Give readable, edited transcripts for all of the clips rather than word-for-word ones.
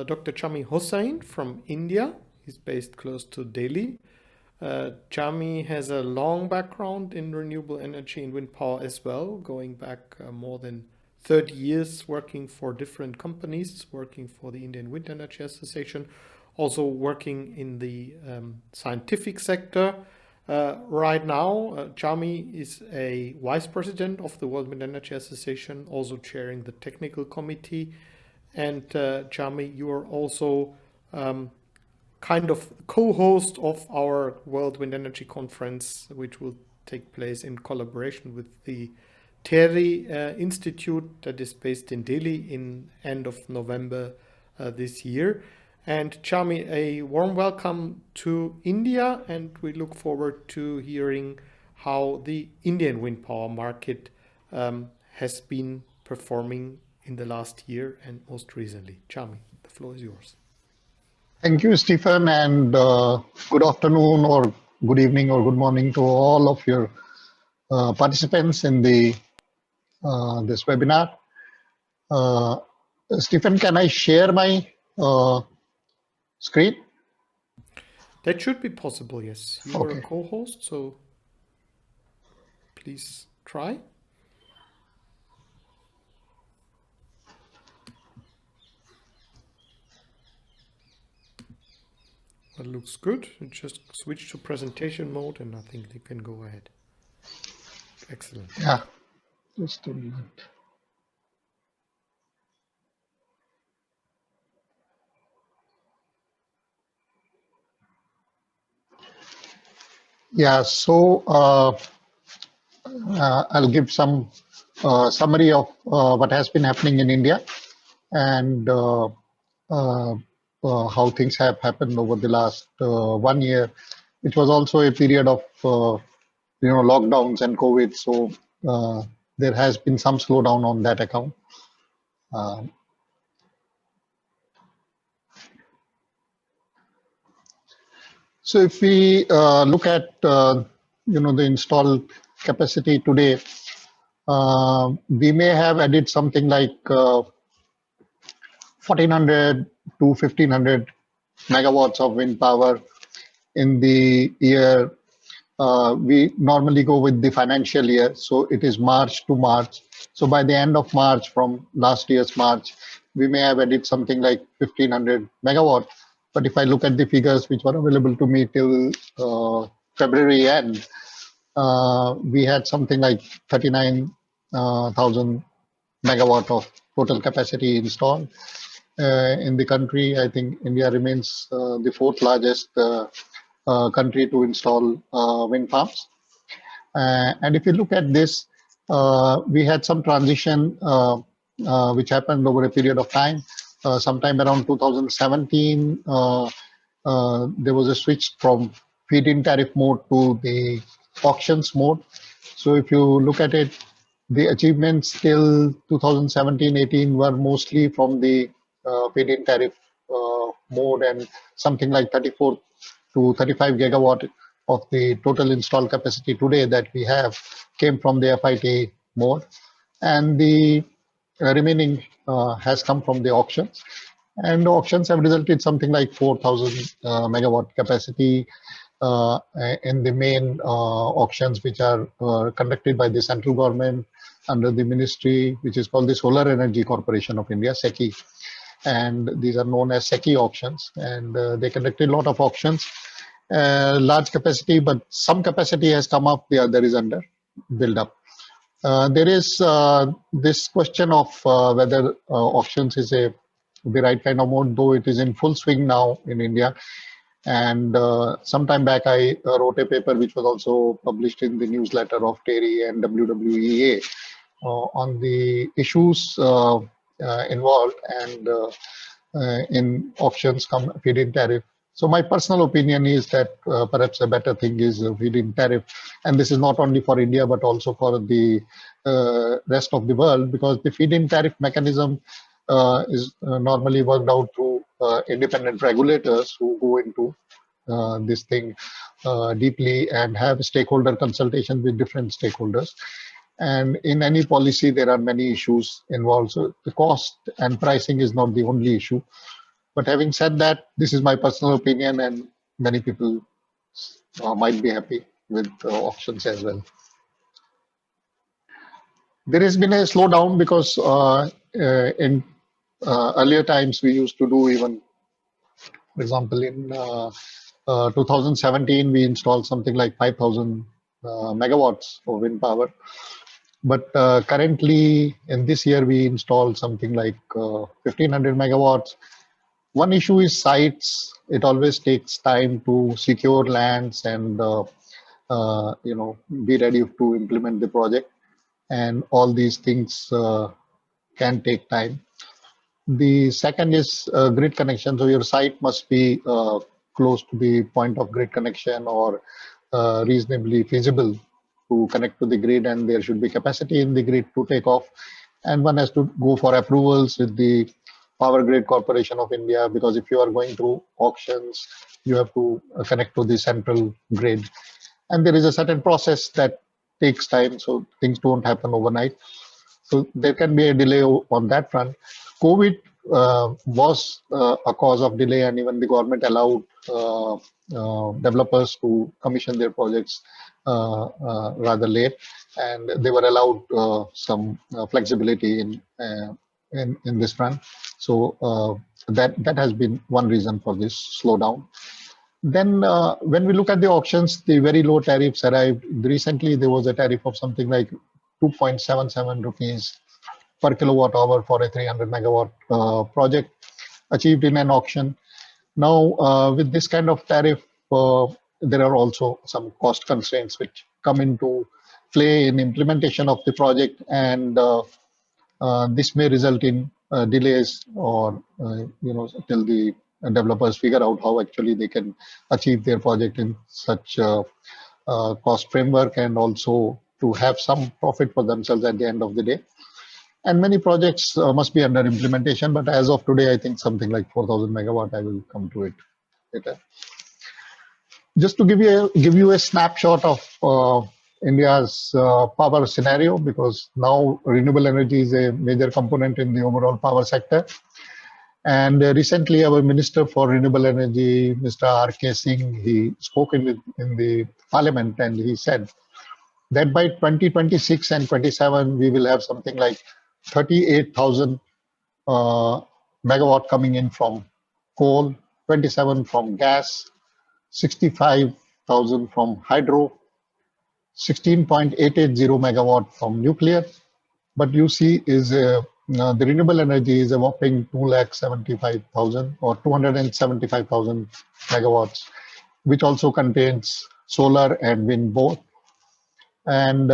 Dr. Jami Hossain from India. He's based close to Delhi. Jami has a long background in renewable energy and wind power as well, going back more than 30 years working for different companies, working for the Indian Wind Energy Association, also working in the scientific sector. Right now, Jami is a vice president of the World Wind Energy Association, also chairing the technical committee. And Jami, you are also kind of co-host of our World Wind Energy Conference, which will take place in collaboration with the TERI Institute that is based in Delhi in end of November this year. And Jami, a warm welcome to India, and we look forward to hearing how the Indian wind power market has been performing in the last year and most recently. Jami, the floor is yours. Thank you, Stephen, and good afternoon or good evening or good morning to all of your participants in the this webinar. Stephen, can I share my screen? That should be possible, yes. You are a co-host, so please try. That looks good. You just switch to presentation mode and I think they can go ahead. Excellent. Yeah, just a minute. Yeah, so I'll give some summary of what has been happening in India and how things have happened over the last 1 year, which was also a period of lockdowns and COVID. So there has been some slowdown on that account. So if we look at the installed capacity today, we may have added something like 1400 to 1500 megawatts of wind power in the year. We normally go with the financial year, so it is March to March. So by the end of March, from last year's March, we may have added something like 1500 megawatts. But if I look at the figures which were available to me till February end, we had something like 39,000 megawatt of total capacity installed in the country. I think India remains the fourth largest country to install wind farms. And if you look at this, we had some transition which happened over a period of time. Sometime around 2017, there was a switch from feed-in tariff mode to the auctions mode. So if you look at it, the achievements till 2017-18 were mostly from the feed-in tariff mode, and something like 34 to 35 gigawatt of the total installed capacity today that we have came from the FIT mode, and the remaining has come from the auctions. And the auctions have resulted something like 4,000 megawatt capacity in the main auctions, which are conducted by the central government under the ministry, which is called the Solar Energy Corporation of India, SECI. And these are known as SECI auctions. And they conducted a lot of auctions, large capacity, but some capacity has come up, the other is under build up. There is this question of whether auctions is the right kind of mode, though it is in full swing now in India. And some time back, I wrote a paper which was also published in the newsletter of TERI and WWEA on the issues involved and in auctions come feed-in tariff. So my personal opinion is that perhaps a better thing is feed-in tariff. And this is not only for India, but also for the rest of the world, because the feed-in tariff mechanism is normally worked out through independent regulators who go into this thing deeply and have stakeholder consultation with different stakeholders. And in any policy, there are many issues involved. So the cost and pricing is not the only issue. But having said that, this is my personal opinion, and many people might be happy with auctions as well. There has been a slowdown because in earlier times we used to do, even, for example, in 2017 we installed something like 5,000 megawatts of wind power. But currently in this year we installed something like 1,500 megawatts. One issue is sites. It always takes time to secure lands and be ready to implement the project, and all these things can take time. The second is grid connection. So your site must be close to the point of grid connection, or reasonably feasible to connect to the grid, and there should be capacity in the grid to take off. And one has to go for approvals with the Power Grid Corporation of India, because if you are going through auctions, you have to connect to the central grid. And there is a certain process that takes time, so things don't happen overnight. So there can be a delay on that front. COVID was a cause of delay, and even the government allowed developers to commission their projects rather late, and they were allowed some flexibility in this front. So that has been one reason for this slowdown. Then, when we look at the auctions, the very low tariffs arrived. Recently, there was a tariff of something like 2.77 rupees per kilowatt hour for a 300 megawatt project achieved in an auction. Now, with this kind of tariff, there are also some cost constraints which come into play in implementation of the project, and this may result in delays, or till the developers figure out how actually they can achieve their project in such cost framework, and also to have some profit for themselves at the end of the day. And many projects must be under implementation, but as of today, I think something like 4,000 megawatt. I will come to it later. Just to give you a snapshot of India's power scenario, because now renewable energy is a major component in the overall power sector. And recently, our Minister for Renewable Energy, Mr. R.K. Singh, he spoke in the Parliament, and he said that by 2026 and 27, we will have something like 38,000 megawatt coming in from coal, 27 from gas, 65,000 from hydro, 16.880 megawatt from nuclear. But you see, is the renewable energy is a whopping 275,000 or 275,000 megawatts, which also contains solar and wind both, and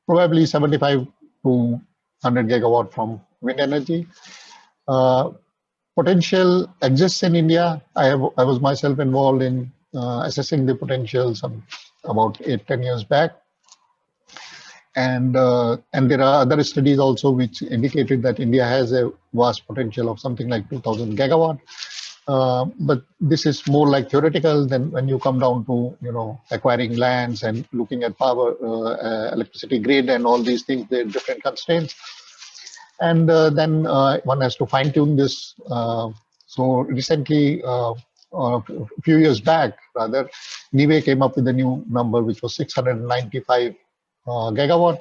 probably 75 to 100 gigawatt from wind energy. Potential exists in India. I was myself involved in assessing the potential some about 8-10 years back, and there are other studies also which indicated that India has a vast potential of something like 2,000 gigawatt. But this is more like theoretical. Then when you come down to acquiring lands and looking at power, electricity grid, and all these things, there are different constraints. And then one has to fine tune this. So recently, a few years back, rather, WWEA came up with a new number, which was 695 gigawatt.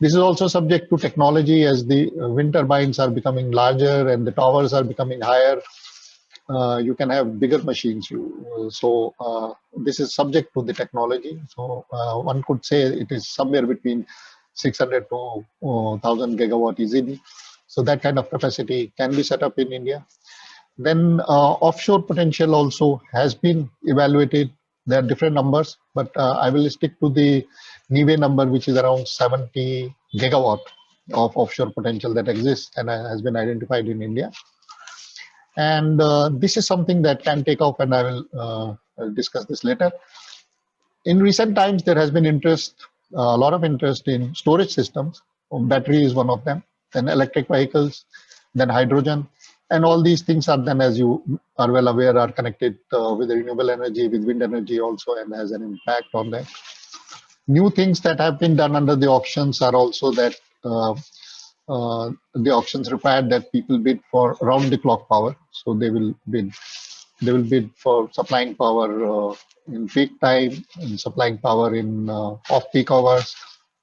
This is also subject to technology, as the wind turbines are becoming larger and the towers are becoming higher. You can have bigger machines. So this is subject to the technology. So one could say it is somewhere between 600 to 1,000 gigawatt easily. So that kind of capacity can be set up in India. Then offshore potential also has been evaluated. There are different numbers, but I will stick to the WWEA number, which is around 70 gigawatt of offshore potential that exists and has been identified in India. And this is something that can take off, and I will I'll discuss this later. In recent times, there has been a lot of interest in storage systems. Battery is one of them, then electric vehicles, then hydrogen. And all these things are then, as you are well aware, are connected with renewable energy, with wind energy also, and has an impact on that. New things that have been done under the auctions are also that the auctions required that people bid for round the clock power. So they will bid for supplying power in peak time and supplying power in off peak hours,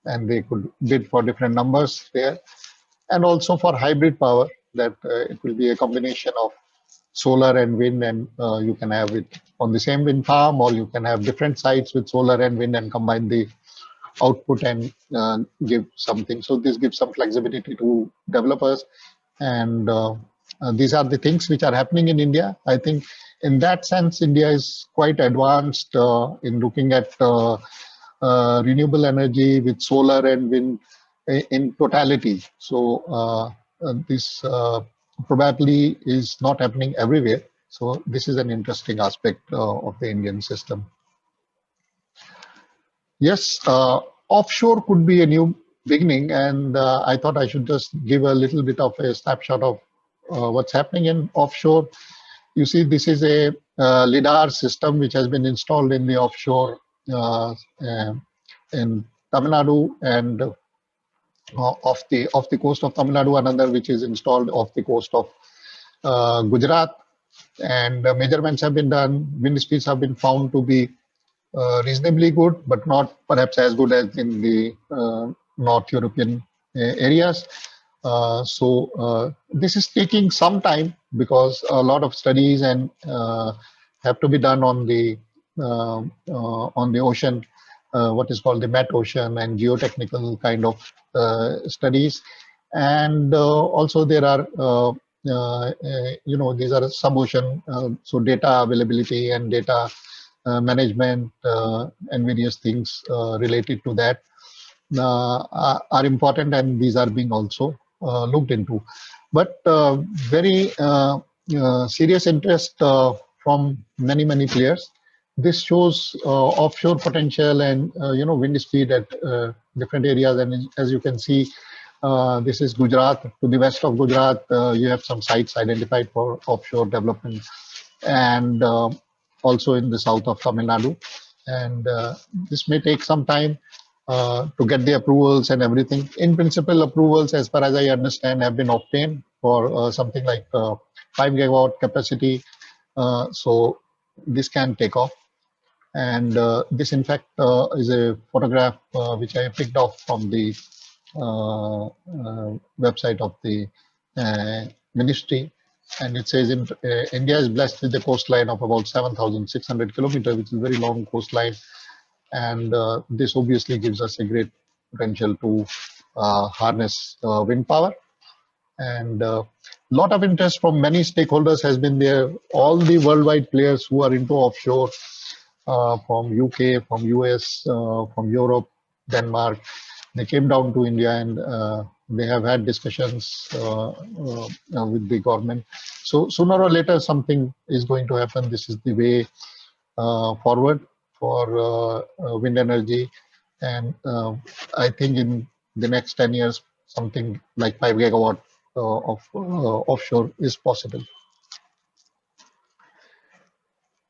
and they could bid for different numbers there, and also for hybrid power, that it will be a combination of solar and wind, and you can have it on the same wind farm, or you can have different sites with solar and wind and combine the output and give something. So this gives some flexibility to developers, and these are the things which are happening in India. I think in that sense, India is quite advanced in looking at renewable energy with solar and wind in totality. So this probably is not happening everywhere. So this is an interesting aspect of the Indian system. Yes, offshore could be a new beginning, and I thought I should just give a little bit of a snapshot of what's happening in offshore. You see, this is a LIDAR system which has been installed in the offshore in Tamil Nadu, and off the coast of Tamil Nadu, another which is installed off the coast of Gujarat, and measurements have been done. Wind speeds have been found to be reasonably good, but not perhaps as good as in the North European areas. So this is taking some time because a lot of studies and have to be done on the ocean, what is called the Met Ocean, and geotechnical kind of studies, and also there are these are sub-ocean, so data availability and data management and various things related to that are important, and these are being also looked into. But very serious interest from many players. This shows offshore potential and wind speed at different areas. And as you can see, this is Gujarat. To the west of Gujarat, you have some sites identified for offshore development, and also in the south of Tamil Nadu. And this may take some time to get the approvals and everything. In principle, approvals, as far as I understand, have been obtained for something like 5 gigawatt capacity. So this can take off. And this, in fact, is a photograph which I picked off from the website of the ministry. And it says India is blessed with a coastline of about 7,600 kilometers, which is a very long coastline. And this obviously gives us a great potential to harness wind power. And a lot of interest from many stakeholders has been there. All the worldwide players who are into offshore, from UK, from US, from Europe, Denmark, they came down to India, and they have had discussions with the government. So sooner or later, something is going to happen. This is the way forward for wind energy. And I think in the next 10 years, something like 5 gigawatt of offshore is possible.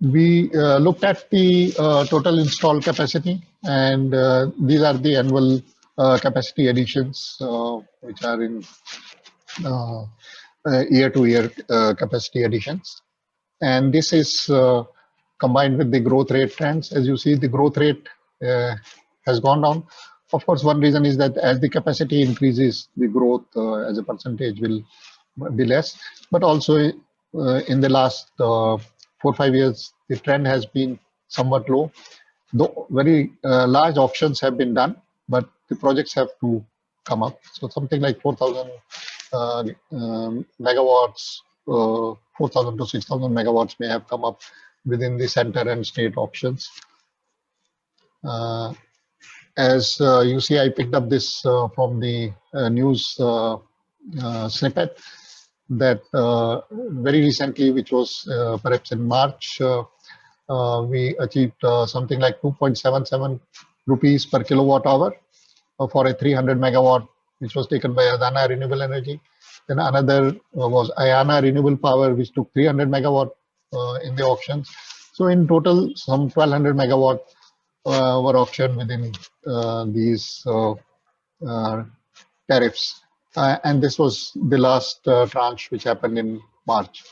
We looked at the total installed capacity, and these are the annual capacity additions, which are in year-to-year capacity additions. And this is combined with the growth rate trends. As you see, the growth rate has gone down. Of course, one reason is that as the capacity increases, the growth as a percentage will be less. But also in the last 4-5 years, the trend has been somewhat low. Though very large auctions have been done, but the projects have to come up. So something like 4,000 megawatts, 4,000 to 6,000 megawatts may have come up within the center and state auctions. As you see, I picked up this from the news snippet that very recently, which was perhaps in March, we achieved something like 2.77 rupees per kilowatt hour for a 300 megawatt, which was taken by Adana Renewable Energy. Then another was Ayana Renewable Power, which took 300 megawatt in the auctions. So in total, some 1,200 megawatt were auctioned within these tariffs. And this was the last tranche which happened in March.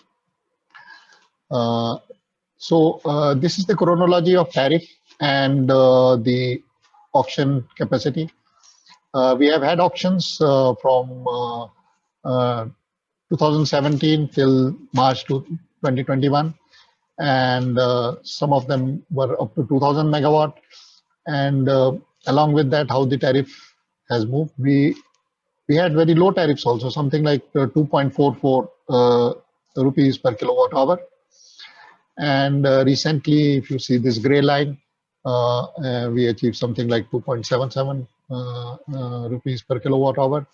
Uh, so this is the chronology of tariff and the auction capacity. We have had auctions from uh, 2017 till March 2021, and some of them were up to 2000 megawatt. And along with that, how the tariff has moved, we had very low tariffs also, something like 2.44 rupees per kilowatt hour. And recently, if you see this gray line, we achieved something like 2.77 rupees per kilowatt hour.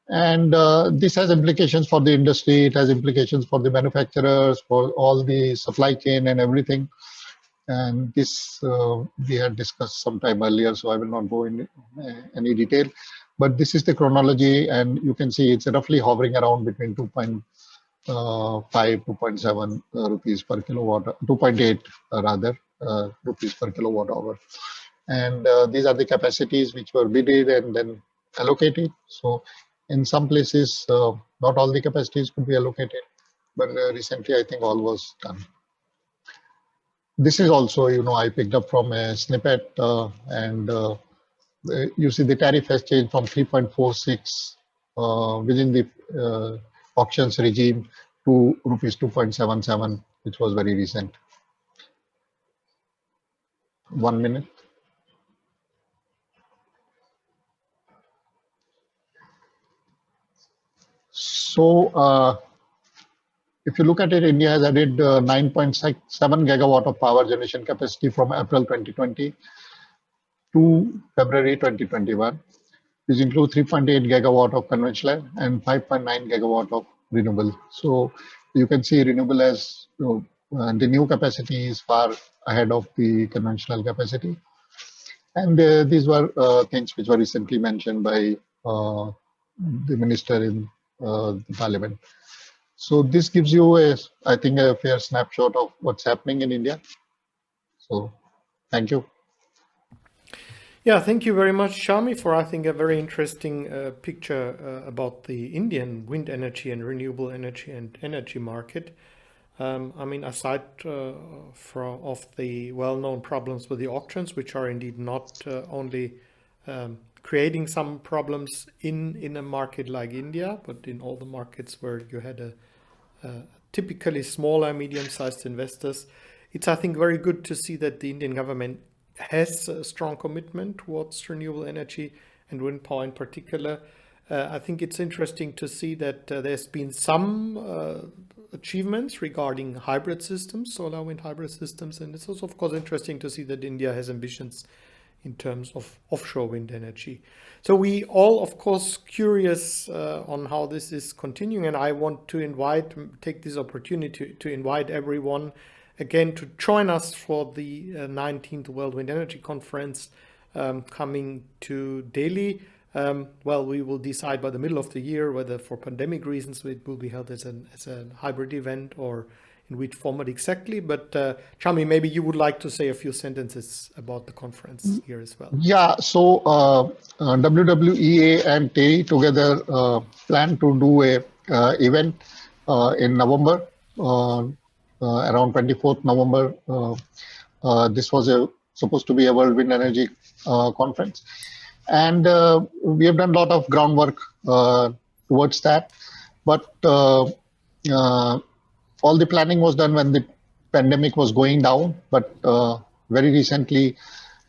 And this has implications for the industry. It has implications for the manufacturers, for all the supply chain and everything. And this we had discussed some time earlier, so I will not go in any detail. But this is the chronology, and you can see it's roughly hovering around between 2.5, 2.7 rupees per kilowatt, 2.8 rather rupees per kilowatt hour. And these are the capacities which were bidded and then allocated. So in some places, not all the capacities could be allocated, but recently I think all was done. This is also, I picked up from a snippet, and you see the tariff has changed from 3.46 within the auctions regime to rupees 2.77, which was very recent. 1 minute. So if you look at it, India has added 9.7 gigawatt of power generation capacity from April 2020 to February 2021. This includes 3.8 gigawatt of conventional and 5.9 gigawatt of renewable. So you can see renewable as the new capacity is far ahead of the conventional capacity. And these were things which were recently mentioned by the minister in the parliament. So this gives you, I think, a fair snapshot of what's happening in India. So thank you. Yeah, thank you very much, Jami, for I think a very interesting picture about the Indian wind energy and renewable energy and energy market. I mean, aside of the well-known problems with the auctions, which are indeed not only creating some problems in a market like India, but in all the markets where you had a typically smaller, medium-sized investors, it's I think very good to see that the Indian government has a strong commitment towards renewable energy and wind power in particular. I think it's interesting to see that there's been some achievements regarding hybrid systems, solar wind hybrid systems, and it's also of course interesting to see that India has ambitions in terms of offshore wind energy. So we all of course curious on how this is continuing, and I want to take this opportunity to invite everyone again to join us for the 19th World Wind Energy Conference coming to Delhi. Well, we will decide by the middle of the year whether for pandemic reasons it will be held as a hybrid event or in which format exactly. But Jami, maybe you would like to say a few sentences about the conference here as well. Yeah, so WWEA and TERI together plan to do a event in November, around 24th November. This was supposed to be a World Wind Energy conference. And we have done a lot of groundwork towards that. But all the planning was done when the pandemic was going down. But very recently,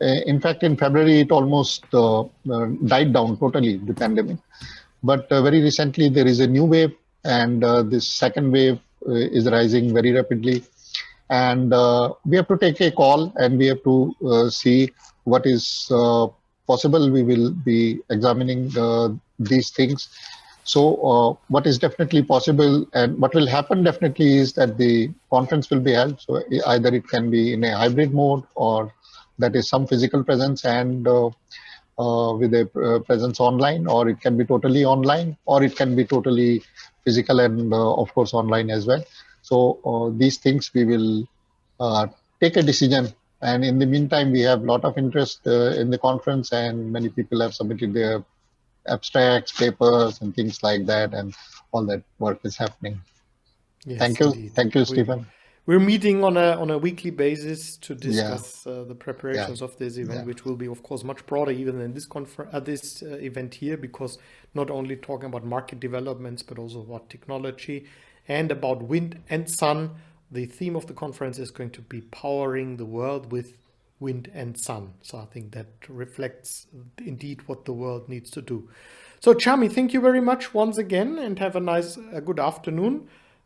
in fact, in February, it almost died down totally, the pandemic. But very recently, there is a new wave, and this second wave is rising very rapidly. And we have to take a call, and we have to see what is possible. We will be examining these things. So what is definitely possible and what will happen definitely is that the conference will be held. So either it can be in a hybrid mode, or that is some physical presence and with a presence online, or it can be totally online, or it can be totally physical and of course online as well. So these things we will take a decision. And in the meantime, we have a lot of interest in the conference, and many people have submitted their abstracts, papers, and things like that, and all that work is happening. Yes, indeed. Thank you, Stephen. We're meeting on a weekly basis to Yeah, discuss the yeah, preparations of this event, yeah, which will be, of course, much broader even than this event here, because not only talking about market developments, but also about technology and about wind and sun. The theme of the conference is going to be powering the world with wind and sun. So I think that reflects indeed what the world needs to do. So, Chami, thank you very much once again, and have a good afternoon.